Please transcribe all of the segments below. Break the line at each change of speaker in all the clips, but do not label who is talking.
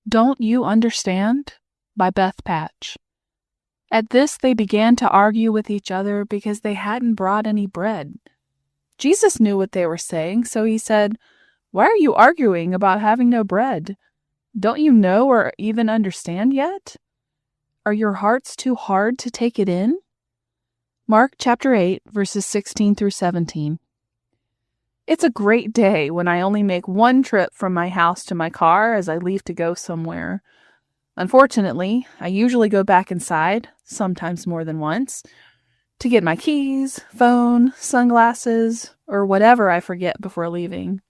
Don't You Understand? By Beth Patch. At this they began to argue with each other because they hadn't brought any bread. Jesus knew what they were saying, so he said, "Why are you arguing about having no bread? Don't you know or even understand yet? Are your hearts too hard to take it in?" Mark chapter 8, verses 16 through 17. It's a great day when I only make one trip from my house to my car as I leave to go somewhere. Unfortunately, I usually go back inside, sometimes more than once, to get my keys, phone, sunglasses, or whatever I forget before leaving.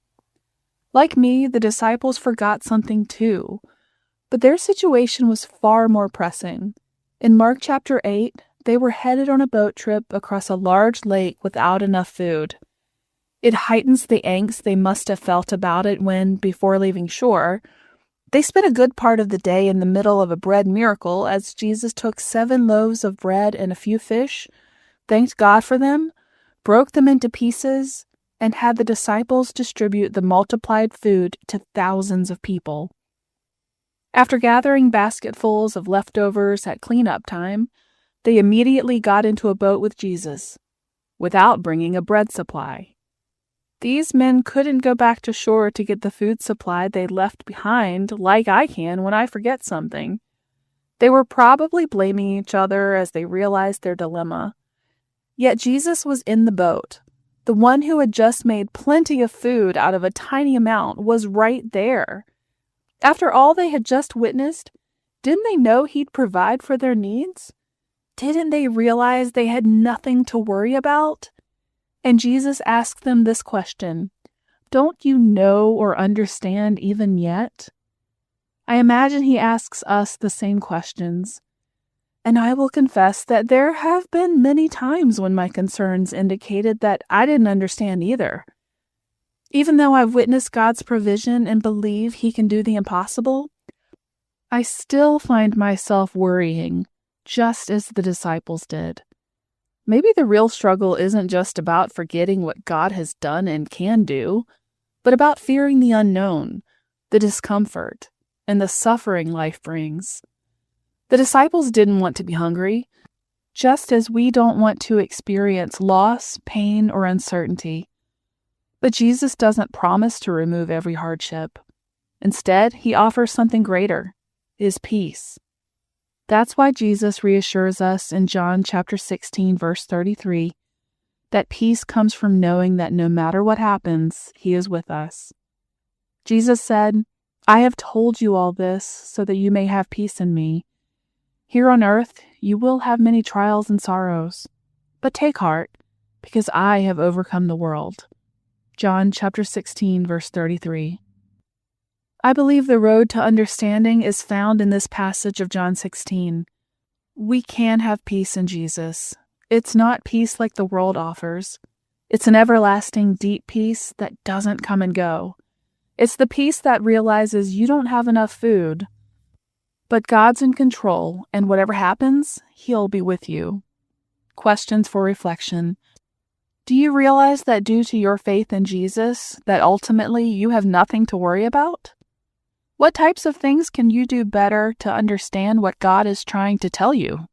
Like me, the disciples forgot something too, but their situation was far more pressing. In Mark chapter 8, they were headed on a boat trip across a large lake without enough food. It heightens the angst they must have felt about it when, before leaving shore, they spent a good part of the day in the middle of a bread miracle as Jesus took 7 loaves of bread and a few fish, thanked God for them, broke them into pieces, and had the disciples distribute the multiplied food to thousands of people. After gathering basketfuls of leftovers at cleanup time, they immediately got into a boat with Jesus, without bringing a bread supply. These men couldn't go back to shore to get the food supply they left behind like I can when I forget something. They were probably blaming each other as they realized their dilemma. Yet Jesus was in the boat. The one who had just made plenty of food out of a tiny amount was right there. After all they had just witnessed, didn't they know he'd provide for their needs? Didn't they realize they had nothing to worry about? And Jesus asked them this question, "Don't you know or understand even yet?" I imagine he asks us the same questions. And I will confess that there have been many times when my concerns indicated that I didn't understand either. Even though I've witnessed God's provision and believe he can do the impossible, I still find myself worrying, just as the disciples did. Maybe the real struggle isn't just about forgetting what God has done and can do, but about fearing the unknown, the discomfort, and the suffering life brings. The disciples didn't want to be hungry, just as we don't want to experience loss, pain, or uncertainty. But Jesus doesn't promise to remove every hardship. Instead, he offers something greater, his peace. That's why Jesus reassures us in John chapter 16, verse 33, that peace comes from knowing that no matter what happens, he is with us. Jesus said, "I have told you all this so that you may have peace in me. Here on earth, you will have many trials and sorrows, but take heart, because I have overcome the world." John chapter 16, verse 33. I believe the road to understanding is found in this passage of John 16. We can have peace in Jesus. It's not peace like the world offers. It's an everlasting, deep peace that doesn't come and go. It's the peace that realizes you don't have enough food, but God's in control, and whatever happens, he'll be with you. Questions for reflection. Do you realize that due to your faith in Jesus, that ultimately you have nothing to worry about? What types of things can you do better to understand what God is trying to tell you?